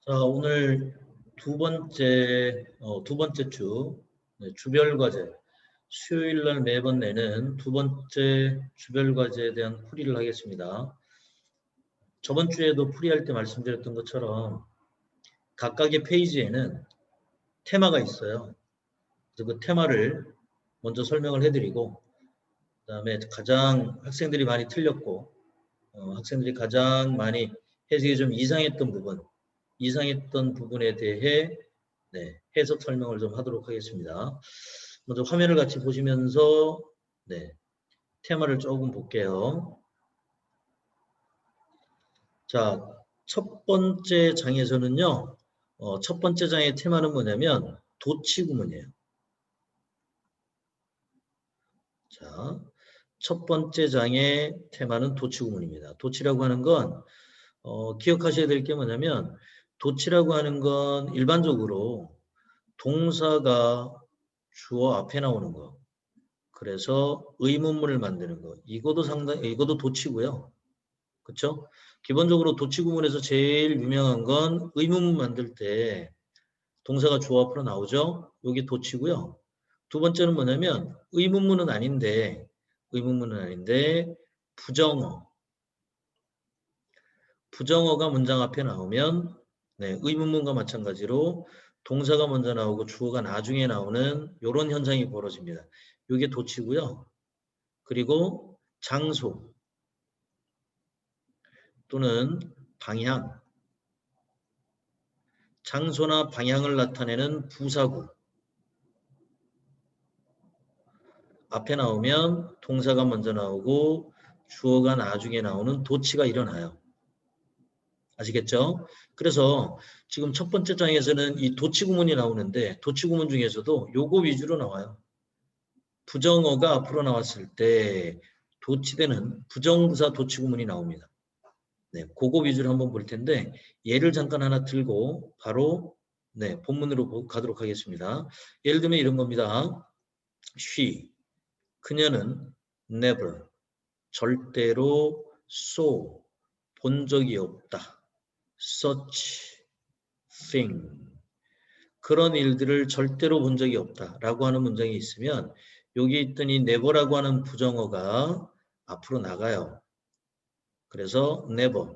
자, 오늘 두 번째 주, 주별 과제. 수요일 날 매번 내는 두 번째 주별 과제에 대한 풀이를 하겠습니다. 저번 주에도 풀이할 때 말씀드렸던 것처럼 각각의 페이지에는 테마가 있어요. 그래서 그 테마를 먼저 설명을 해드리고, 그다음에 가장 학생들이 많이 틀렸고, 학생들이 가장 많이 해석이 좀 이상했던 부분에 대해 해석 설명을 좀 하도록 하겠습니다. 먼저 화면을 같이 보시면서 테마를 조금 볼게요. 자, 첫 번째 장에서는요. 첫 번째 장의 테마는 뭐냐면 도치구문이에요. 자, 첫 번째 장의 테마는 도치구문입니다. 도치라고 하는 건 기억하셔야 될 게 뭐냐면 도치라고 하는 건 일반적으로 동사가 주어 앞에 나오는 거. 그래서 의문문을 만드는 거. 이것도 도치고요. 그렇죠? 기본적으로 도치구문에서 제일 유명한 건 의문문 만들 때 동사가 주어 앞으로 나오죠. 여기 도치고요. 두 번째는 뭐냐면 의문문은 아닌데 부정어가 문장 앞에 나오면 의문문과 마찬가지로 동사가 먼저 나오고 주어가 나중에 나오는 이런 현상이 벌어집니다. 이게 도치고요. 그리고 장소 또는 방향, 장소나 방향을 나타내는 부사구 앞에 나오면 동사가 먼저 나오고 주어가 나중에 나오는 도치가 일어나요. 아시겠죠? 그래서 지금 첫 번째 장에서는 이 도치구문이 나오는데 도치구문 중에서도 요거 위주로 나와요. 부정어가 앞으로 나왔을 때 도치되는 부정부사 도치구문이 나옵니다. 그거 위주로 한번 볼 텐데 예를 잠깐 하나 들고 바로 본문으로 가도록 하겠습니다. 예를 들면 이런 겁니다. She, 그녀는 never, 절대로 saw, 본 적이 없다. such thing, 그런 일들을 절대로 본 적이 없다라고 하는 문장이 있으면 여기 있던 이 never라고 하는 부정어가 앞으로 나가요. 그래서 never.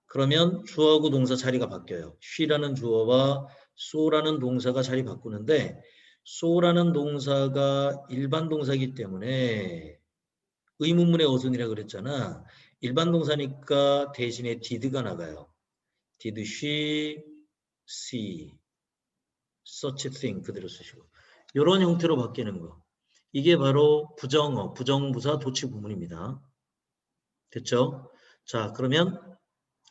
그러면 주어하고 동사 자리가 바뀌어요. she라는 주어와 so라는 동사가 자리 바꾸는데 so라는 동사가 일반 동사이기 때문에 의문문의 어순이라 그랬잖아. 일반 동사니까 대신에 did가 나가요. Did she see such a thing? 그대로 쓰시고. 이런 형태로 바뀌는 거. 이게 바로 부정어, 부정부사 도치구문입니다. 됐죠? 자, 그러면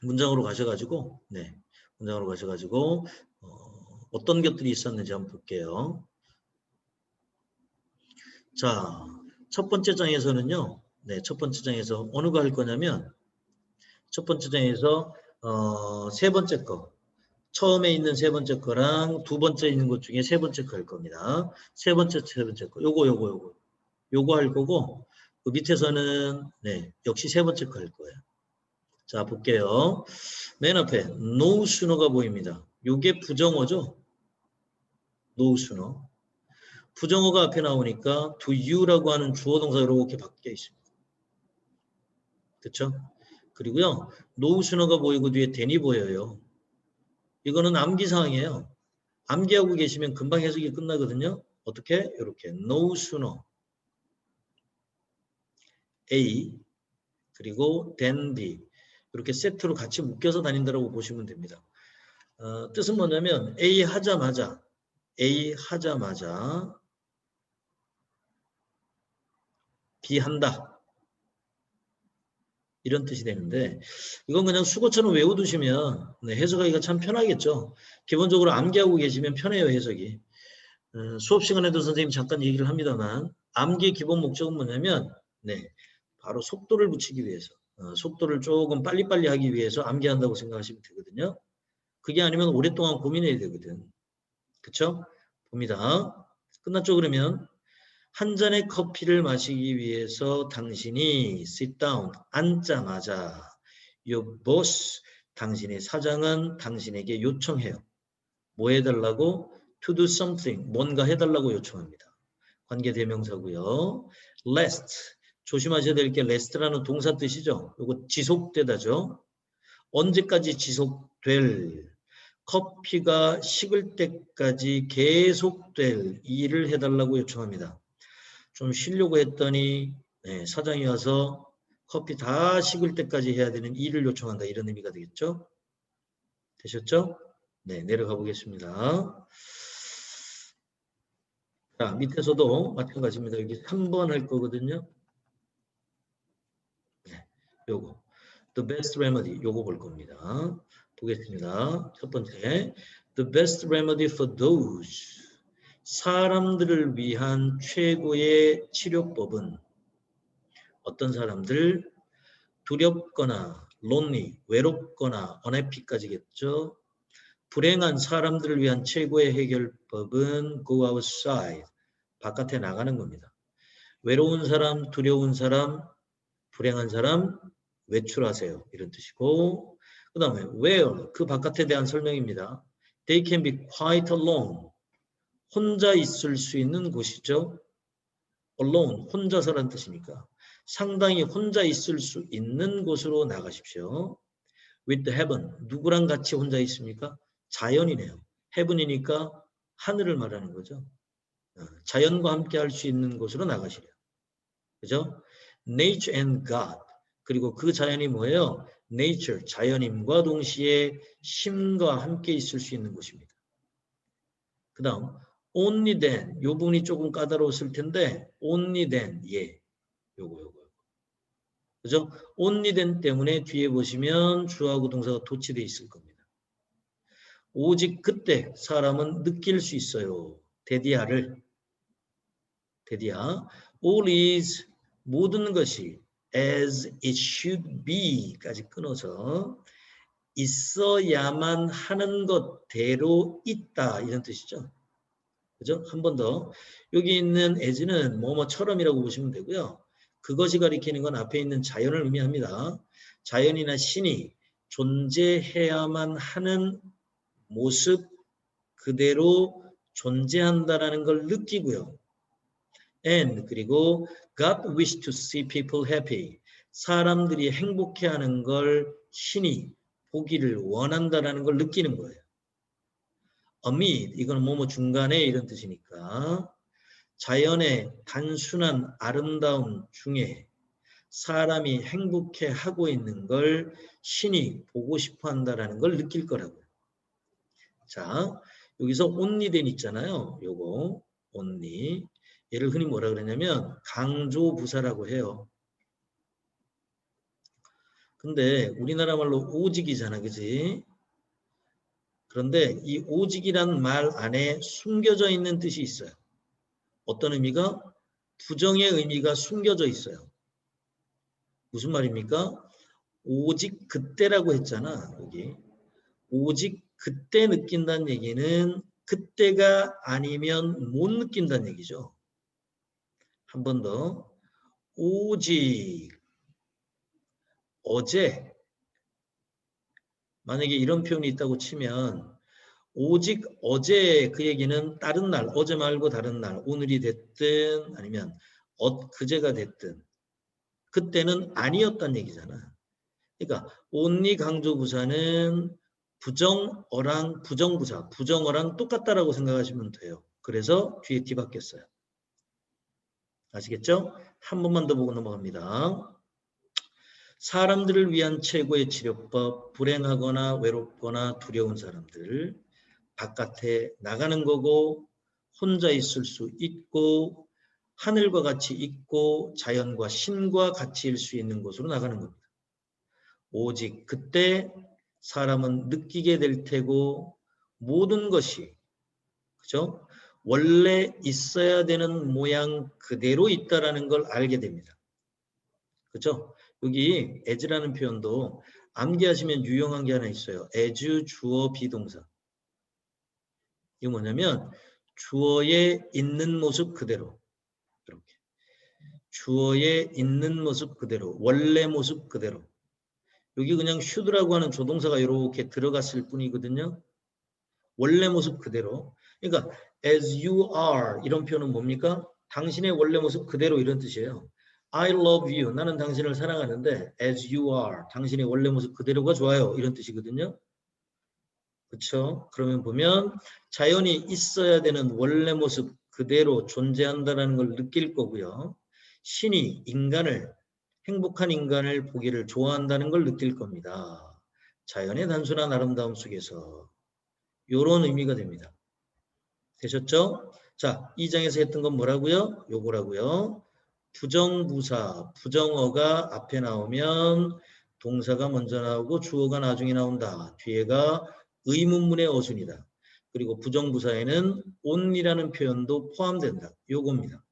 문장으로 가셔가지고 어떤 것들이 있었는지 한번 볼게요. 자, 첫 번째 장에서는요. 첫 번째 장에서 어느 거 할 거냐면 첫 번째 장에서 세 번째 거. 처음에 있는 세 번째 거랑 두 번째 있는 것 중에 세 번째 거 할 겁니다. 세 번째 거. 요거 할 거고 그 밑에서는 역시 세 번째 거 할 거예요. 자, 볼게요. 맨 앞에 no sooner가 보입니다. 요게 부정어죠. no sooner. 부정어가 앞에 나오니까 do you라고 하는 주어 동사 이렇게 바뀌어 있습니다. 그렇죠? 그리고요. no sooner가 보이고 뒤에 than이 보여요. 이거는 암기사항이에요. 암기하고 계시면 금방 해석이 끝나거든요. 어떻게? 이렇게 no sooner A 그리고 than B 이렇게 세트로 같이 묶여서 다닌다고 보시면 됩니다. 뜻은 뭐냐면 A 하자마자 B 한다. 이런 뜻이 되는데 이건 그냥 수고처럼 외워두시면 해석하기가 참 편하겠죠. 기본적으로 암기하고 계시면 편해요, 해석이. 수업 시간에도 선생님 잠깐 얘기를 합니다만 암기의 기본 목적은 뭐냐면 바로 속도를 붙이기 위해서 속도를 조금 빨리빨리 하기 위해서 암기한다고 생각하시면 되거든요. 그게 아니면 오랫동안 고민해야 되거든. 그쵸? 봅니다. 끝났죠? 그러면 한 잔의 커피를 마시기 위해서 당신이 sit down, 앉자마자 your boss, 당신의 사장은 당신에게 요청해요. 뭐 해달라고? To do something. 뭔가 해달라고 요청합니다. 관계대명사고요. last. 조심하셔야 될 게 last라는 동사 뜻이죠. 이거 지속되다죠. 언제까지 지속될, 커피가 식을 때까지 계속될 일을 해달라고 요청합니다. 좀 쉬려고 했더니 사장이 와서 커피 다 식을 때까지 해야 되는 일을 요청한다. 이런 의미가 되겠죠? 되셨죠? 네, 내려가 보겠습니다. 자, 밑에서도 마찬가지입니다. 여기 3번 할 거거든요. 네, 요거. The best remedy. 요거 볼 겁니다. 보겠습니다. 첫 번째. The best remedy for those. 사람들을 위한 최고의 치료법은 어떤 사람들? 두렵거나 lonely, 외롭거나 unhappy까지겠죠. 불행한 사람들을 위한 최고의 해결법은 go outside, 바깥에 나가는 겁니다. 외로운 사람, 두려운 사람, 불행한 사람, 외출하세요. 이런 뜻이고, 그 다음에 where, 그 바깥에 대한 설명입니다. They can be quite alone, 혼자 있을 수 있는 곳이죠. alone, 혼자서란 뜻이니까. 상당히 혼자 있을 수 있는 곳으로 나가십시오. with heaven, 누구랑 같이 혼자 있습니까? 자연이네요. heaven이니까 하늘을 말하는 거죠. 자연과 함께 할 수 있는 곳으로 나가시래요. 그죠? nature and God. 그리고 그 자연이 뭐예요? nature, 자연임과 동시에 심과 함께 있을 수 있는 곳입니다. 그 다음 only then, 요 부분이 조금 까다로웠을 텐데 only then, 예, 요거. 그죠? only then 때문에 뒤에 보시면 주어하고 동사가 도치되어 있을 겁니다. 오직 그때 사람은 느낄 수 있어요. 데디아를. 데디아. All is, 모든 것이 as it should be까지 끊어서 있어야만 하는 것대로 있다. 이런 뜻이죠. 그죠? 한 번 더. 여기 있는 as는 뭐뭐처럼이라고 보시면 되고요. 그것이 가리키는 건 앞에 있는 자연을 의미합니다. 자연이나 신이 존재해야만 하는 모습 그대로 존재한다라는 걸 느끼고요. And 그리고 God wish to see people happy. 사람들이 행복해하는 걸 신이 보기를 원한다라는 걸 느끼는 거예요. amid 이건 뭐뭐 중간에 이런 뜻이니까 자연의 단순한 아름다움 중에 사람이 행복해하고 있는 걸 신이 보고 싶어 한다라는 걸 느낄 거라고요. 자, 여기서 only then 있잖아요. 요거 only. 얘를 흔히 뭐라 그러냐면 강조부사라고 해요. 근데 우리나라 말로 오직이잖아. 그지? 그런데 이 오직이란 말 안에 숨겨져 있는 뜻이 있어요. 어떤 의미가? 부정의 의미가 숨겨져 있어요. 무슨 말입니까? 오직 그때라고 했잖아. 여기. 오직 그때 느낀다는 얘기는 그때가 아니면 못 느낀다는 얘기죠. 한 번 더. 오직 어제 만약에 이런 표현이 있다고 치면 오직 어제 그 얘기는 다른 날, 어제 말고 다른 날, 오늘이 됐든 아니면 그제가 됐든 그때는 아니었단 얘기잖아. 그러니까 only 강조부사는 부정어랑 부정부사, 부정어랑 똑같다라고 생각하시면 돼요. 그래서 뒤에 뒤바뀌었어요. 아시겠죠? 한 번만 더 보고 넘어갑니다. 사람들을 위한 최고의 치료법, 불행하거나 외롭거나 두려운 사람들, 바깥에 나가는 거고 혼자 있을 수 있고 하늘과 같이 있고 자연과 신과 같이 일 수 있는 곳으로 나가는 겁니다. 오직 그때 사람은 느끼게 될 테고 모든 것이 그죠? 원래 있어야 되는 모양 그대로 있다라는 걸 알게 됩니다. 그죠? 여기 as라는 표현도 암기하시면 유용한 게 하나 있어요. as 주어 비동사. 이게 뭐냐면 주어에 있는 모습 그대로 이렇게 주어에 있는 모습 그대로 원래 모습 그대로 여기 그냥 should라고 하는 조동사가 이렇게 들어갔을 뿐이거든요. 원래 모습 그대로. 그러니까 as you are 이런 표현은 뭡니까? 당신의 원래 모습 그대로 이런 뜻이에요. I love you. 나는 당신을 사랑하는데 as you are. 당신의 원래 모습 그대로가 좋아요. 이런 뜻이거든요. 그렇죠? 그러면 보면 자연이 있어야 되는 원래 모습 그대로 존재한다는 걸 느낄 거고요. 신이 인간을 행복한 인간을 보기를 좋아한다는 걸 느낄 겁니다. 자연의 단순한 아름다움 속에서 이런 의미가 됩니다. 되셨죠? 자, 이 장에서 했던 건 뭐라고요? 요거라고요. 부정부사, 부정어가 앞에 나오면 동사가 먼저 나오고 주어가 나중에 나온다. 뒤에가 의문문의 어순이다. 그리고 부정부사에는 on이라는 표현도 포함된다. 요겁니다.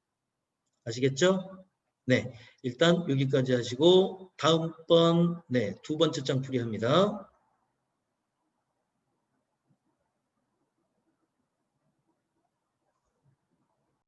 아시겠죠? 네, 일단 여기까지 하시고 다음번 두 번째 장 풀이합니다.